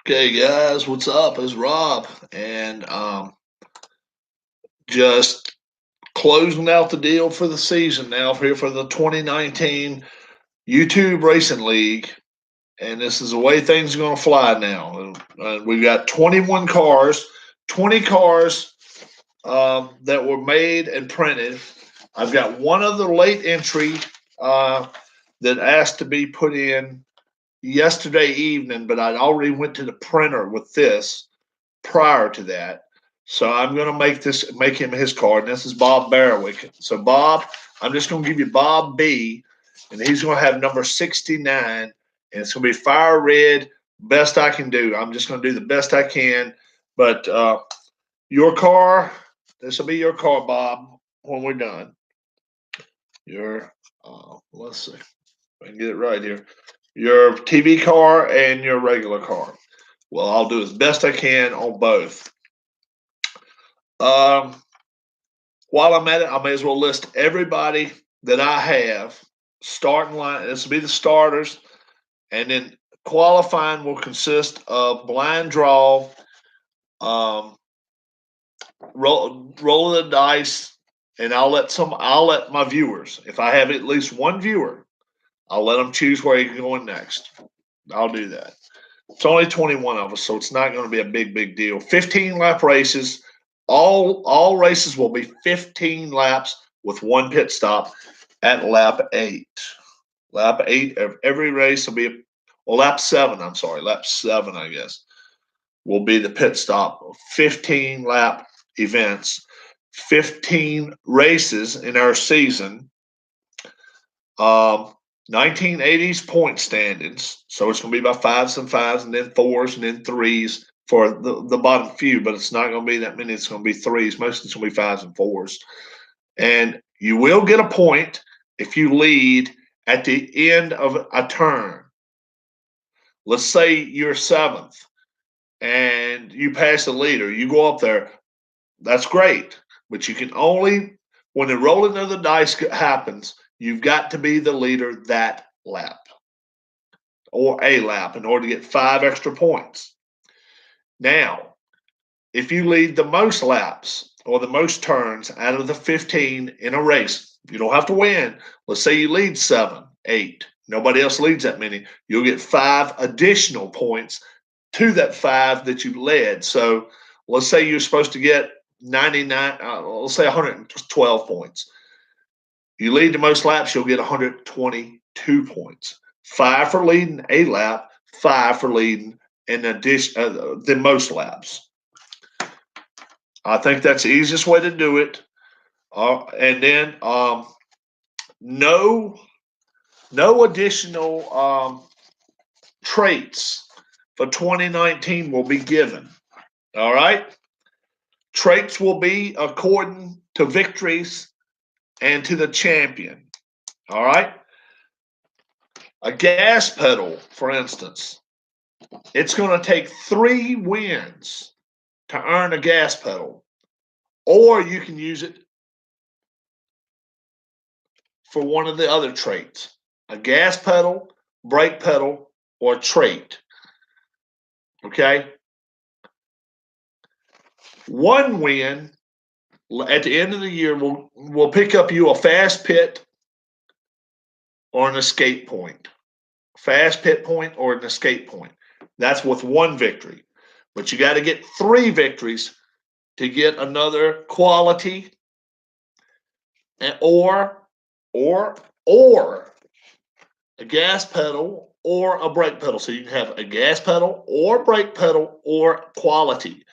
Okay, guys, what's up? It's Rob, and just closing out the deal for the season now here for the 2019 YouTube Racing League, and this is the way things are going to fly now. We've got 21 cars, 20 cars that were made and printed. I've got one other late entry that asked to be put in yesterday evening, but I already went to the printer with this prior to that. So I'm going to make him his card. And this is Bob Barrowick. So Bob, I'm just going to give you Bob B, and he's going to have number 69, and it's going to be fire red. Best I can do. I'm just going to do the best I can. But your car, this will be your car, Bob, when we're done. Your, let's see, if I can get it right here. Your TV car and your regular car. Well, I'll do as best I can on both. Um, while I'm at it, I may as well list everybody that I have starting line. This will be the starters, and then qualifying will consist of blind draw, rolling the dice, and I'll let my viewers, if I have at least one viewer, I'll let them choose where he's going next. I'll do that. It's only 21 of us, so it's not going to be a big deal. 15 lap races. All races will be 15 laps with one pit stop at lap 8. Lap 8 of every race will be, well, lap 7, I'm sorry, lap 7, I guess, will be the pit stop. 15 lap events, 15 races in our season. 1980s point standings. So it's going to be about 5s and 5s and then 4s and then 3s for the bottom few, but it's not going to be that many. It's going to be 3s. Most of it's going to be 5s and 4s. And you will get a point if you lead at the end of a turn. Let's say you're 7th and you pass the leader. You go up there. That's great. But you can only, when the rolling of the dice happens, you've got to be the leader that lap or a lap in order to get 5 extra points. Now, if you lead the most laps or the most turns out of the 15 in a race, you don't have to win. Let's say you lead 7, 8. Nobody else leads that many. You'll get 5 additional points to that 5 that you led. So let's say you're supposed to get 99, let's say 112 points. You lead the most laps, you'll get 122 points. 5 for leading a lap, 5 for leading in addition the most laps. I think that's the easiest way to do it. And then no additional traits for 2019 will be given. All right? Traits will be according to victories and to the champion. All right? A gas pedal, for instance, it's going to take 3 wins to earn a gas pedal, or you can use it for one of the other traits, a gas pedal, brake pedal, or trait. Okay? 1 win at the end of the year will pick up you a fast pit or an escape point. Fast pit point or an escape point. That's with 1 victory. But you got to get 3 victories to get another quality or a gas pedal or a brake pedal. So you can have a gas pedal or brake pedal or quality.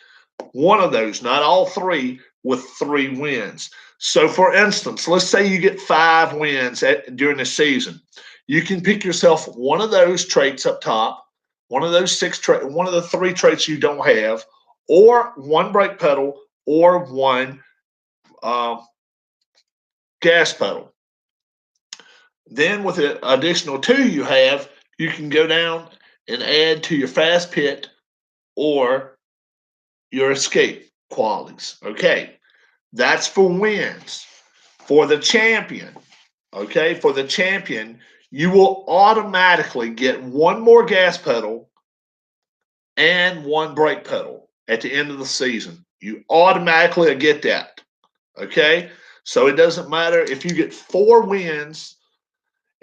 One of those, not all 3, with 3 wins. So for instance, let's say you get 5 wins during the season. You can pick yourself one of those traits up top, one of those 6 traits, one of the 3 traits you don't have, or 1 brake pedal or 1 gas pedal. Then with the additional 2 you have, you can go down and add to your fast pit or your escape qualities. Okay, that's for wins. For the champion, okay, for the champion, you will automatically get 1 more gas pedal and one brake pedal at the end of the season. You automatically get that. Okay? So it doesn't matter if you get 4 wins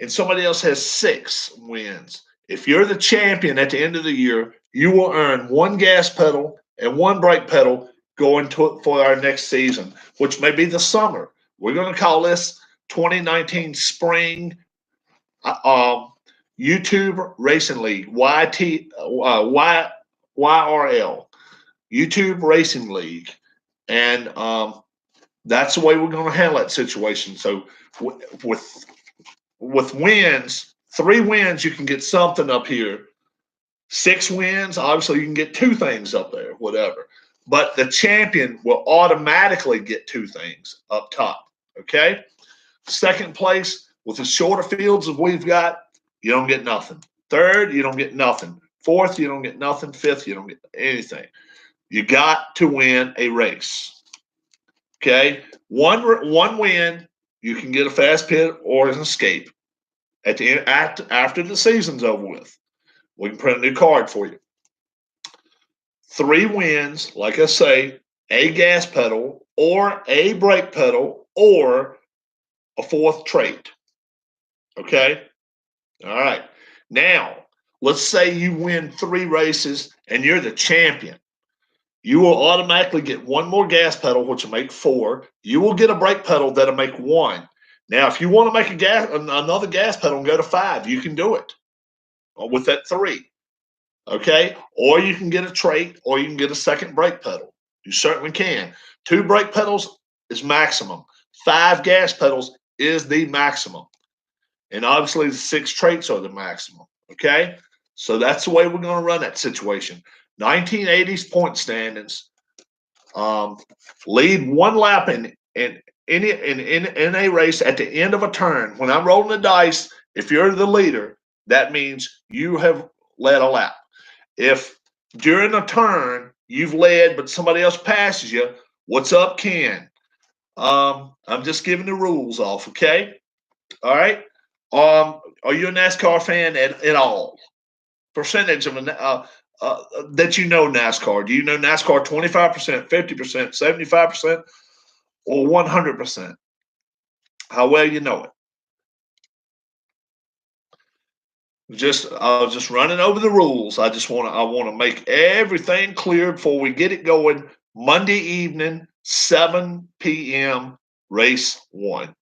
and somebody else has 6 wins. If you're the champion at the end of the year, you will earn 1 gas pedal and 1 brake pedal going to for our next season, which may be the summer. We're going to call this 2019 spring YouTube Racing League, YRL, YouTube Racing League, and that's the way we're going to handle that situation. So with wins, 3 wins, you can get something up here. 6 wins, obviously you can get 2 things up there, whatever. But the champion will automatically get 2 things up top. Okay. Second place with the shorter fields that we've got, you don't get nothing. Third, you don't get nothing. Fourth, you don't get nothing. Fifth, you don't get anything. You got to win a race. Okay, one win, you can get a fast pit or an escape. At the end, after the season's over with, we can print a new card for you. 3 wins, like I say, a gas pedal or a brake pedal or a 4th trait. Okay. All right. Now, let's say you win 3 races and you're the champion. You will automatically get 1 more gas pedal, which will make 4. You will get a brake pedal that'll make 1. Now, if you want to make another gas pedal and go to 5, you can do it with that 3. Okay. Or you can get a trait or you can get a second brake pedal. You certainly can. 2 brake pedals is maximum. 5 gas pedals is the maximum. And obviously the 6 traits are the maximum. Okay. So that's the way we're going to run that situation. 1980s point standings. Lead 1 lap in a race at the end of a turn. When I'm rolling the dice, if you're the leader, that means you have led a lap. If during a turn you've led but somebody else passes you, what's up, Ken? I'm just giving the rules off, okay? All right. Are you a NASCAR fan at all? Percentage of that you know NASCAR. Do you know NASCAR 25%, 50%, 75%, or 100%? How well you know it? I was just running over the rules. I want to make everything clear before we get it going. Monday evening, 7 p.m. race 1.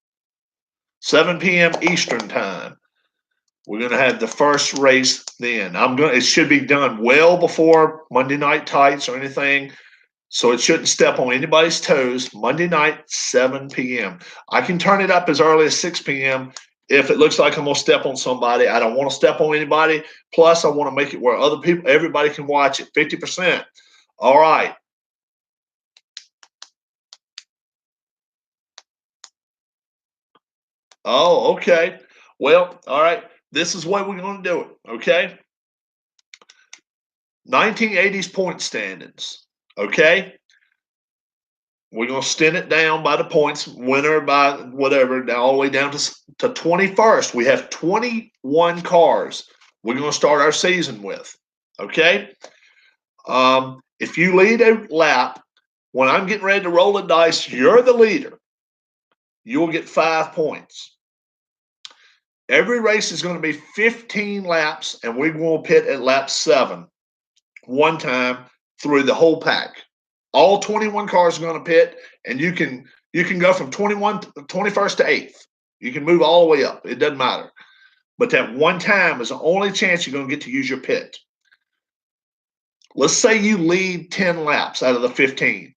7 p.m. Eastern time. We're going to have the first race then. It should be done well before Monday night tights or anything, so it shouldn't step on anybody's toes. Monday night, 7 p.m. I can turn it up as early as 6 p.m. if it looks like I'm going to step on somebody. I don't want to step on anybody. Plus, I want to make it where everybody can watch it, 50%. All right. Oh, okay. Well, all right. This is what we're going to do it, okay? 1980s point standings, okay? We're going to stint it down by the points, winner by whatever, all the way down to 21st. We have 21 cars we're going to start our season with, okay? If you lead a lap, when I'm getting ready to roll the dice, you're the leader. You will get 5 points. Every race is going to be 15 laps, and we're going to pit at lap 7 one time through the whole pack. All 21 cars are going to pit, and you can go from 21st to 8th. You can move all the way up. It doesn't matter. But that one time is the only chance you're going to get to use your pit. Let's say you lead 10 laps out of the 15.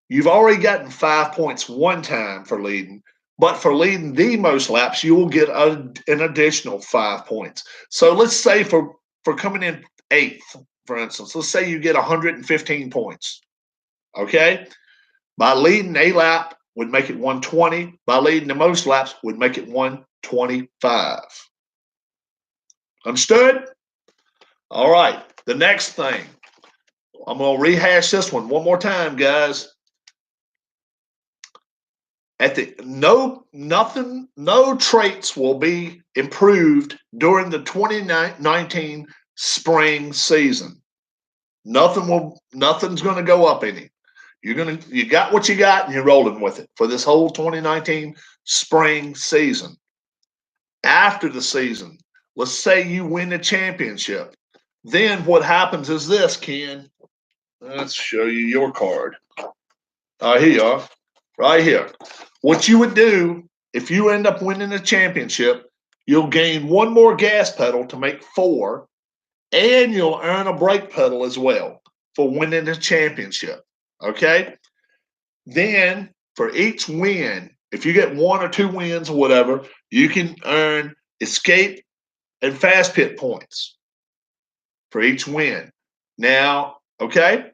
You've already gotten 5 points one time for leading. But for leading the most laps, you will get an additional 5 points. So let's say for coming in 8th, for instance, let's say you get 115 points. Okay? By leading a lap would make it 120. By leading the most laps would make it 125. Understood? All right. The next thing. I'm going to rehash this one more time, guys. No traits will be improved during the 2019 spring season. Nothing's going to go up any. You got what you got, and you're rolling with it for this whole 2019 spring season. After the season, let's say you win the championship. Then what happens is this, Ken. Let's show you your card. Here you are, right here. What you would do if you end up winning the championship, you'll gain one more gas pedal to make 4, and you'll earn a brake pedal as well for winning the championship. Okay? Then for each win, if you get 1 or 2 wins or whatever, you can earn escape and fast pit points for each win. Now, okay,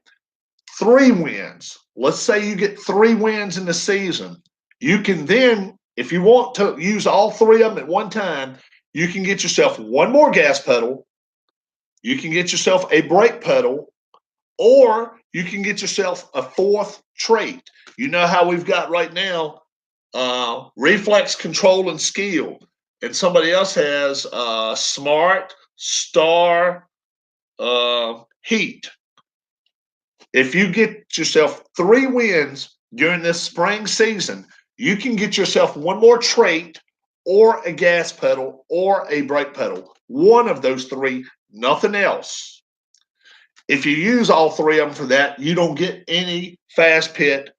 3 wins. Let's say you get 3 wins in the season. You can then, if you want to use all 3 of them at one time, you can get yourself 1 more gas pedal. You can get yourself a brake pedal, or you can get yourself a 4th trait. You know how we've got right now reflex, control, and skill. And somebody else has smart, star, heat. If you get yourself 3 wins during this spring season, you can get yourself 1 more trait or a gas pedal or a brake pedal. One of those 3, nothing else. If you use all 3 of them for that, you don't get any fast pit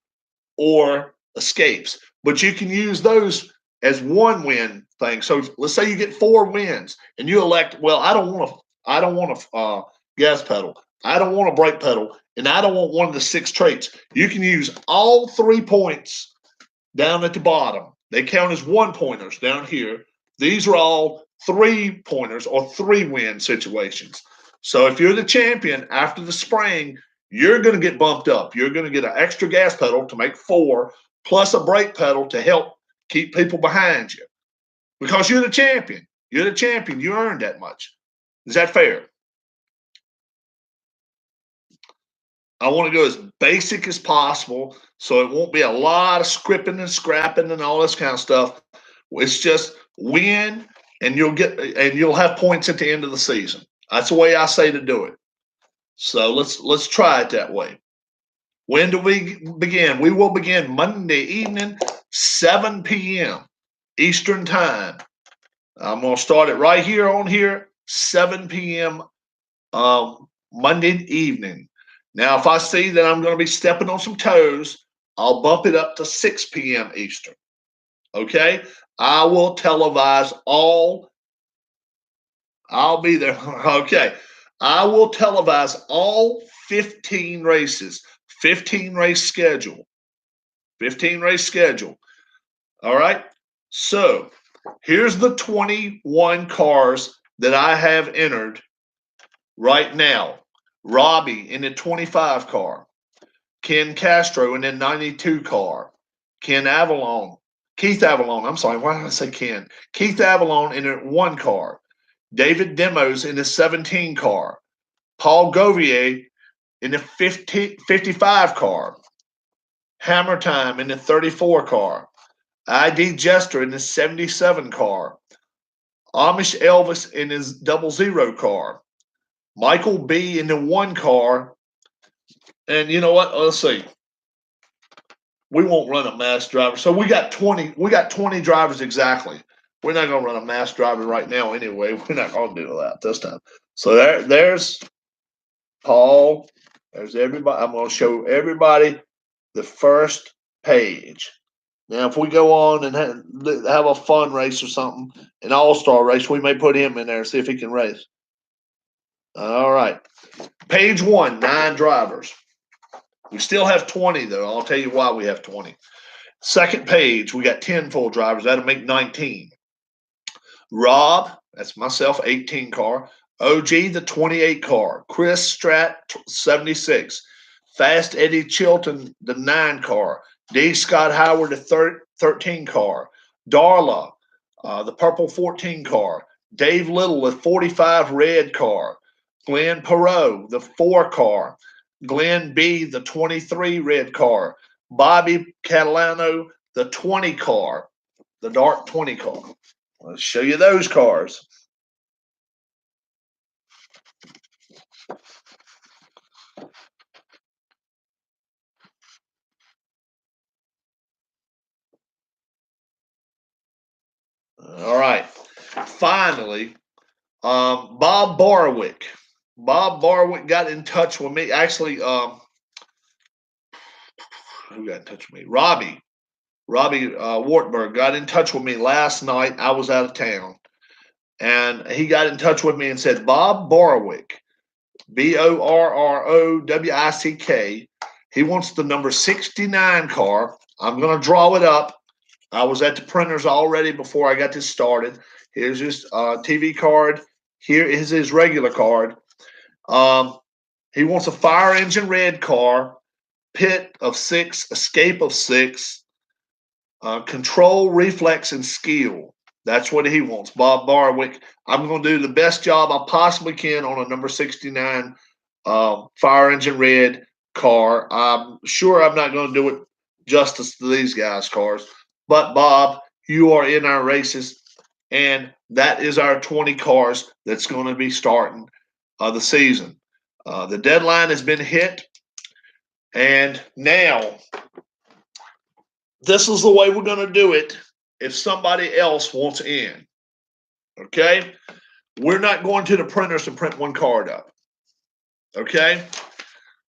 or escapes, but you can use those as 1 win thing. So let's say you get 4 wins and you elect, well, I don't want a gas pedal, I don't want a brake pedal, and I don't want one of the 6 traits. You can use all 3 points down at the bottom. They count as 1-pointers down here. These are all 3-pointers or 3-win situations. So if you're the champion after the spring, you're going to get bumped up. You're going to get an extra gas pedal to make 4, plus a brake pedal to help keep people behind you. Because you're the champion. You're the champion. You earned that much. Is that fair? I want to go as basic as possible so it won't be a lot of scripting and scrapping and all this kind of stuff. It's just win, and you'll have points at the end of the season. That's the way I say to do it. So let's try it that way. When do we begin? We will begin Monday evening, 7 p.m. Eastern Time. I'm going to start it right here on here, 7 p.m. Monday evening. Now, if I see that I'm going to be stepping on some toes, I'll bump it up to 6 p.m. Eastern. Okay? I will televise all. I'll be there. Okay. I will televise all 15 races, 15 race schedule. 15 race schedule. All right. So here's the 21 cars that I have entered right now. Robbie in the 25 car. Ken Castro in the 92 car. Keith Avalon, I'm sorry, why did I say Ken? Keith Avalon in a 1 car. David Demos in the 17 car. Paul Govier in the 55 car. Hammer Time in the 34 car. ID Jester in the 77 car. Amish Elvis in his 00 car. Michael B in the 1 car. And you know what? Let's see. We won't run a mass driver. So we got 20 drivers exactly. We're not going to run a mass driver right now anyway. We're not going to do that this time. So there's Paul. There's everybody. I'm going to show everybody the first page. Now, if we go on and have a fun race or something, an all-star race, we may put him in there and see if he can race. All right. Page 1, 9 drivers. We still have 20, though. I'll tell you why we have 20. Second page, we got 10 full drivers. That'll make 19. Rob, that's myself, 18 car. OG, the 28 car. Chris Strat, 76. Fast Eddie Chilton, the 9 car. D. Scott Howard, the 13 car. Darla, the purple 14 car. Dave Little, the 45 red car. Glenn Perot, the 4 car. Glenn B, the 23 red car. Bobby Catalano, the 20 car, the dark 20 car. Let's show you those cars. All right. Finally, Bob Barwick. Bob Barwick got in touch with me. Actually, who got in touch with me? Robbie Wartburg got in touch with me last night. I was out of town. And he got in touch with me and said, Bob Barwick, Borrowick, he wants the number 69 car. I'm going to draw it up. I was at the printers already before I got this started. Here's his TV card. Here is his regular card. He wants a fire engine red car, pit of 6, escape of 6, control, reflex, and skill. That's what he wants, Bob Barwick. I'm going to do the best job I possibly can on a number 69 fire engine red car. I'm sure I'm not going to do it justice to these guys' cars. But, Bob, you are in our races, and that is our 20 cars that's going to be starting the season. The deadline has been hit, and now this is the way we're going to do it if somebody else wants in. Okay? We're not going to the printers to print one card up. Okay?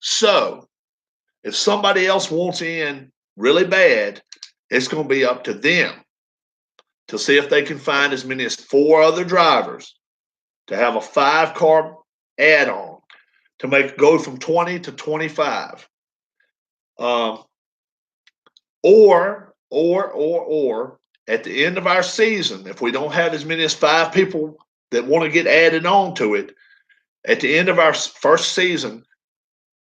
So, if somebody else wants in really bad, it's going to be up to them to see if they can find as many as 4 other drivers to have a 5-car add-on to make go from 20 to 25. Or at the end of our season, if we don't have as many as 5 people that want to get added on to it, at the end of our first season,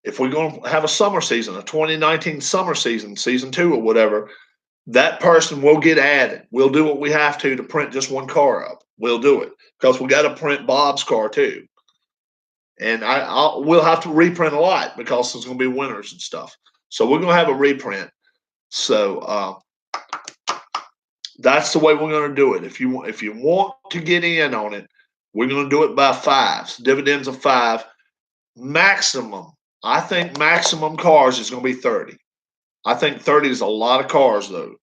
if we're going to have a summer season, a 2019 summer season, season 2 or whatever, that person will get added. We'll do what we have to print just one car up. We'll do it because we got to print Bob's car too. And we'll have to reprint a lot because there's going to be winners and stuff. So we're going to have a reprint. So that's the way we're going to do it. If you want to get in on it, we're going to do it by 5s, dividends of 5. Maximum, I think maximum cars is going to be 30. I think 30 is a lot of cars, though.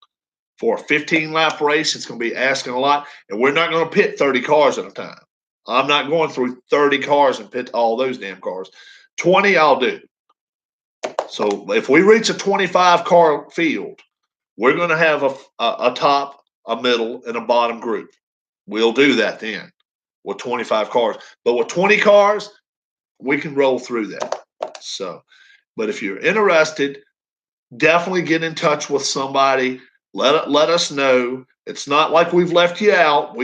For a 15-lap race, it's going to be asking a lot, and we're not going to pit 30 cars at a time. I'm not going through 30 cars and pit all those damn cars. 20, I'll do. So if we reach a 25-car field, we're going to have a top, a middle, and a bottom group. We'll do that then with 25 cars. But with 20 cars, we can roll through that. So, but if you're interested, definitely get in touch with somebody. Let us know. It's not like we've left you out.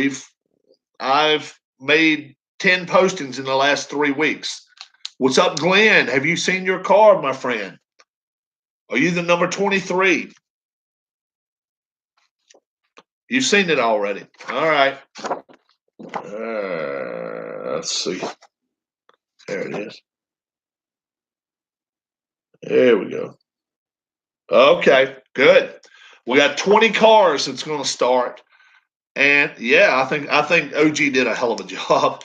I've made 10 postings in the last 3 weeks. What's up, Glenn? Have you seen your card, my friend? Are you the number 23? You've seen it already. All right. Let's see. There it is. There we go. Okay, good. We got 20 cars that's going to start. And yeah, I think OG did a hell of a job.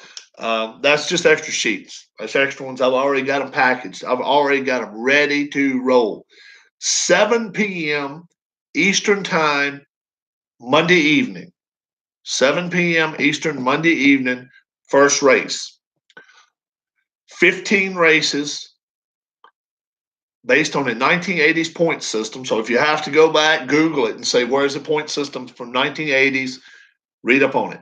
That's just extra sheets. That's extra ones. I've already got them packaged. I've already got them ready to roll. 7 p.m. Eastern time, Monday evening. 7 p.m. Eastern, Monday evening, first race. 15 races based on a 1980s point system. So if you have to go back, Google it and say, where's the point system from 1980s? Read up on it.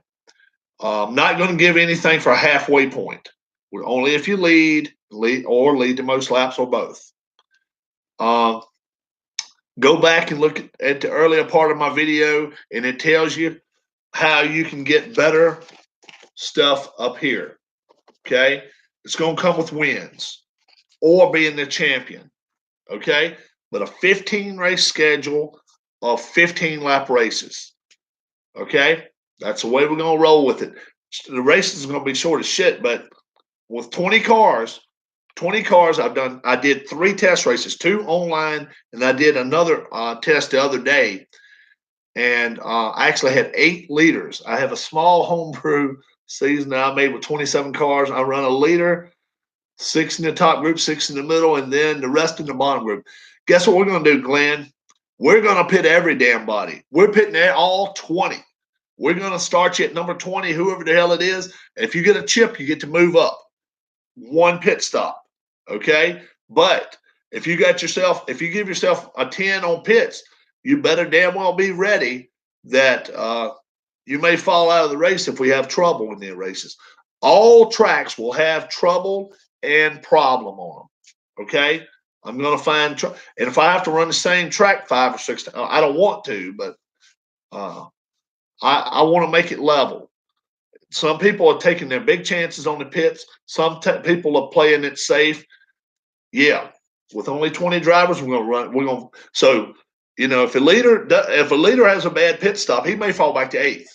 I'm not going to give anything for a halfway point. We're only if you lead the most laps or both. Go back and look at the earlier part of my video, and it tells you how you can get better stuff up here. Okay? It's going to come with wins or being the champion. Okay? But a 15-race schedule of 15-lap races. Okay? That's the way we're going to roll with it. The races are going to be short as shit, but with 20 cars, I did 3 test races, 2 online, and I did another test the other day. And I actually had 8 leaders. I have a small homebrew season that I made with 27 cars. I run a leader, 6 in the top group, 6 in the middle, and then the rest in the bottom group. Guess what we're going to do, Glenn? We're going to pit every damn body. We're pitting all 20. We're going to start you at number 20, whoever the hell it is. If you get a chip, you get to move up one pit stop. Okay. But if you give yourself a 10 on pits, you better damn well be ready that you may fall out of the race if we have trouble in the races. All tracks will have trouble and problem on them. Okay. I'm going to find, and if I have to run the same track 5 or 6 times, I don't want to, but I want to make it level. Some people are taking their big chances on the pits. Some people are playing it safe. Yeah, with only 20 drivers, we're going to run. We're going. So, if a leader has a bad pit stop, he may fall back to 8th.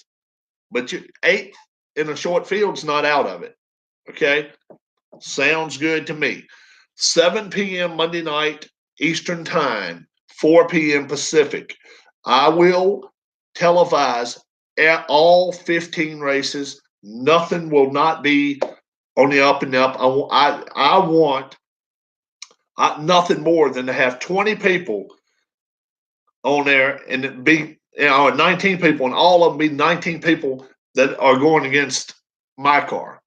But 8th in a short field is not out of it. Okay, sounds good to me. 7 p.m. Monday night Eastern Time, 4 p.m. Pacific. I will televise all 15 races. Nothing will not be on the up and up. I want nothing more than to have 20 people on there and it be 19 people, and all of them be 19 people that are going against my car.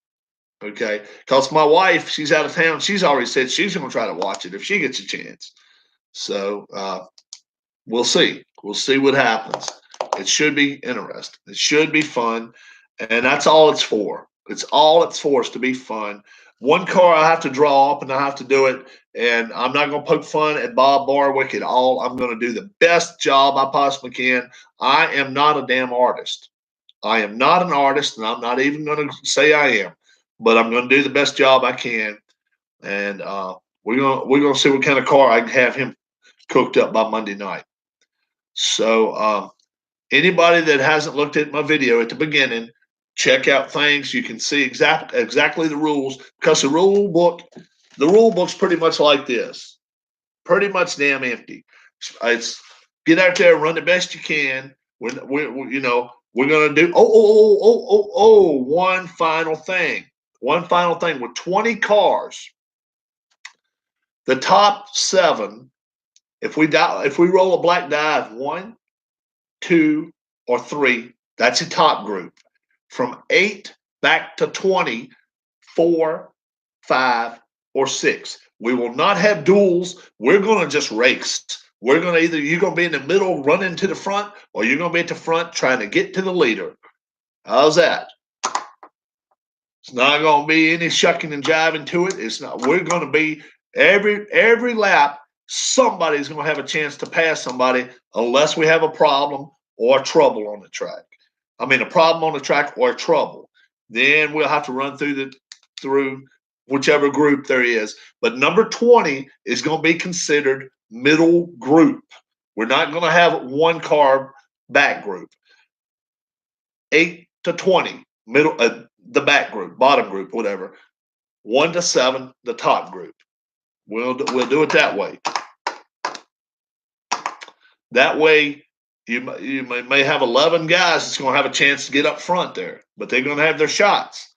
Okay, because my wife, she's out of town. She's already said she's going to try to watch it if she gets a chance. So we'll see. We'll see what happens. It should be interesting. It should be fun, and that's all it's for. It's all it's for is to be fun. One car I have to draw up, and I have to do it. And I'm not going to poke fun at Bob Barwick at all. I'm going to do the best job I possibly can. I am not a damn artist. I am not an artist, and I'm not even going to say I am. But I'm going to do the best job I can, and we're going to see what kind of car I can have him cooked up by Monday night. So anybody that hasn't looked at my video at the beginning, check out things. You can see exactly the rules, because the rule book's pretty much like this, pretty much damn empty. It's get out there, run the best you can. We're going to do one final thing. One final thing with 20 cars, the top 7. If we roll a black die of 1, 2, or 3, that's a top group. From 8 back to 20, 4, 5, or 6. We will not have duels. We're going to just race. We're going to you're going to be in the middle running to the front, or you're going to be at the front trying to get to the leader. How's that? It's not going to be any shucking and jiving to it. It's not. We're going to be every lap. Somebody's going to have a chance to pass somebody, unless we have a problem or trouble on the track. I mean, a problem on the track or trouble. Then we'll have to run through whichever group there is. But number 20 is going to be considered middle group. We're not going to have one car back group. 8 to 20, middle, the back group, bottom group, whatever. 1 to 7, the top group. We'll do it that way. That way, you may have 11 guys that's going to have a chance to get up front there, but they're going to have their shots.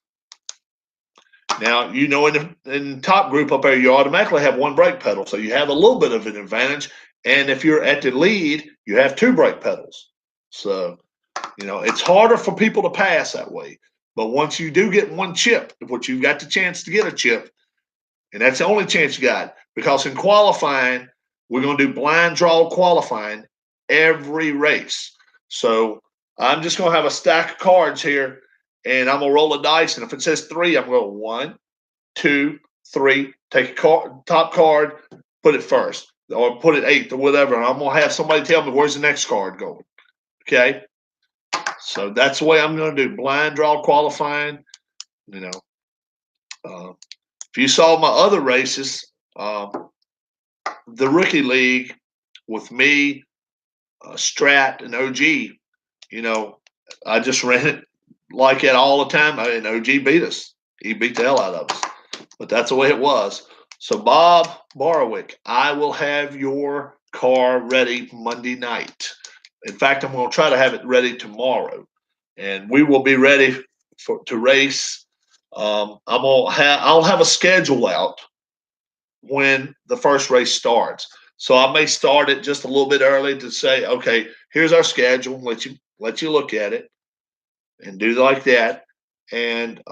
Now, in the top group up there, you automatically have 1 brake pedal, so you have a little bit of an advantage. And if you're at the lead, you have 2 brake pedals. So, it's harder for people to pass that way. But once you do get 1 chip, which you've got the chance to get a chip, and that's the only chance you got, because in qualifying, we're going to do blind draw qualifying every race. So I'm just going to have a stack of cards here, and I'm going to roll a dice. And if it says 3, I'm going 1, 2, 3. Take a top card, put it first, or put it 8th or whatever. And I'm going to have somebody tell me where's the next card going. Okay. So that's the way I'm going to do blind draw qualifying. If you saw my other races, the rookie league with me, Strat, and OG, I just ran it like that all the time. And OG beat us. He beat the hell out of us. But that's the way it was. So, Bob Barwick, I will have your car ready Monday night. In fact, I'm going to try to have it ready tomorrow. And we will be ready to race. I'll have a schedule out when the first race starts. So I may start it just a little bit early to say, okay, here's our schedule. Let you look at it. and do like that. And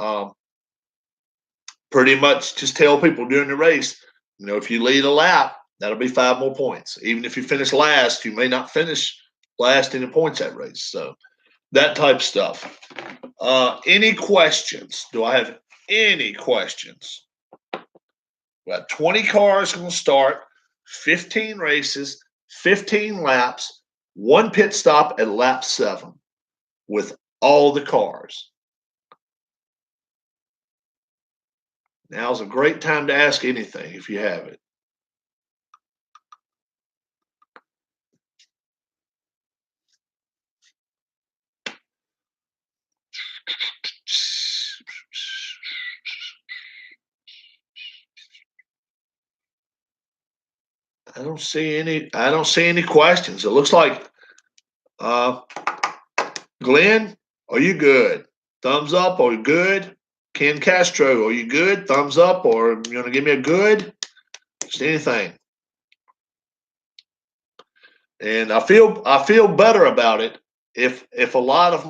pretty much just tell people during the race, if you lead a lap, that'll be 5 more points. Even if you finish last, you may not finish last in the points that race. So that type stuff. Any questions? Do I have any questions? We got 20 cars going to start, 15 races, 15 laps, 1 pit stop at lap 7 with all the cars. Now's a great time to ask anything if you have it. I don't see any questions. It looks like Glenn, are you good? Thumbs up, are you good? Ken Castro, are you good? Thumbs up, or you want to give me a good? Just anything. And I feel better about it if a lot of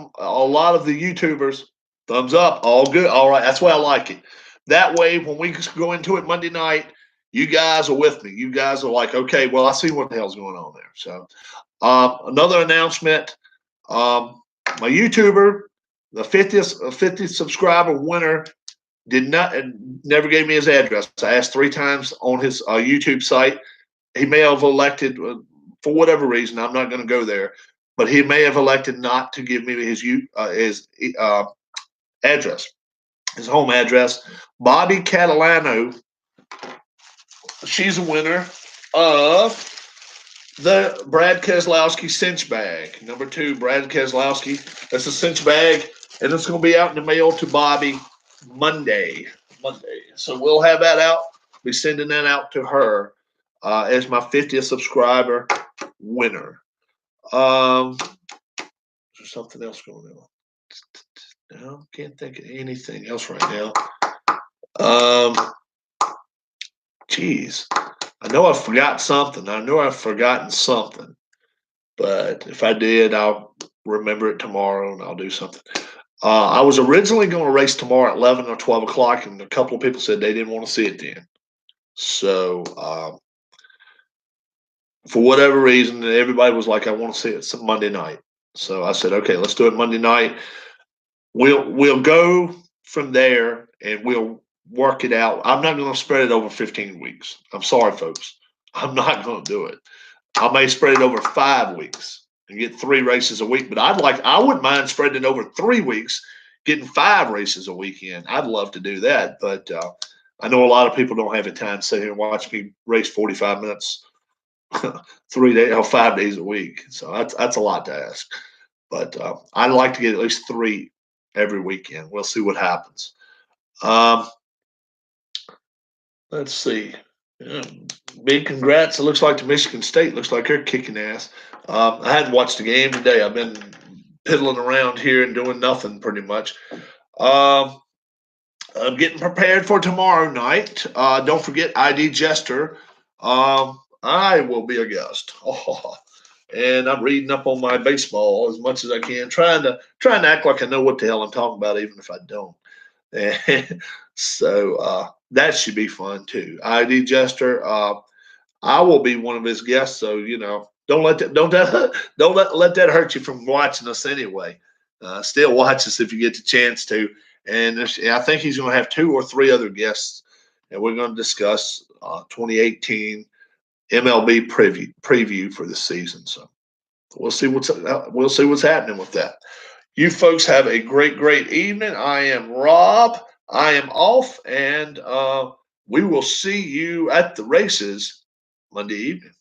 the YouTubers thumbs up, all good, all right. That's why I like it. That way, when we go into it Monday night, you guys are with me. You guys are like, okay, well, I see what the hell's going on there. So, another announcement. My YouTuber, the 50th subscriber winner, never gave me his address. I asked 3 times on his YouTube site. He may have elected, for whatever reason, I'm not going to go there, but he may have elected not to give me his address, his home address. Bobby Catalano, she's a winner of the Brad Keselowski cinch bag. Number 2, Brad Keselowski. That's a cinch bag, and it's going to be out in the mail to Bobby Monday. So we'll have that out. Be sending that out to her as my 50th subscriber winner. Is there something else going on? No, can't think of anything else right now. Geez. I know I forgot something. I know I've forgotten something. But if I did, I'll remember it tomorrow and I'll do something. I was originally going to race tomorrow at 11 or 12 o'clock, and a couple of people said they didn't want to see it then. So for whatever reason, everybody was like, I want to see it some Monday night. So I said, okay, let's do it Monday night. We'll go from there and we'll work it out. I'm not going to spread it over 15 weeks. I'm sorry, folks. I'm not going to do it. I may spread it over 5 weeks and get 3 races a week, but I wouldn't mind spreading it over 3 weeks, getting 5 races a weekend. I'd love to do that, but I know a lot of people don't have the time to sit here and watch me race 45 minutes, 3 days or 5 days a week. So that's a lot to ask, but I'd like to get at least 3 every weekend. We'll see what happens. Let's see. Yeah, big congrats. It looks like to Michigan State. Looks like they're kicking ass. I hadn't watched the game today. I've been piddling around here and doing nothing pretty much. I'm getting prepared for tomorrow night. Don't forget ID Jester. I will be a guest. Oh, and I'm reading up on my baseball as much as I can, trying to act like I know what the hell I'm talking about, even if I don't. And so that should be fun too. ID Jester, I will be one of his guests, so don't let that hurt you from watching us anyway. Still watch us if you get the chance to. And I think he's going to have 2 or 3 other guests, and we're going to discuss 2018 MLB preview for the season. So we'll see what's happening with that. You folks have a great evening. I am Rob. I am off, and we will see you at the races Monday evening.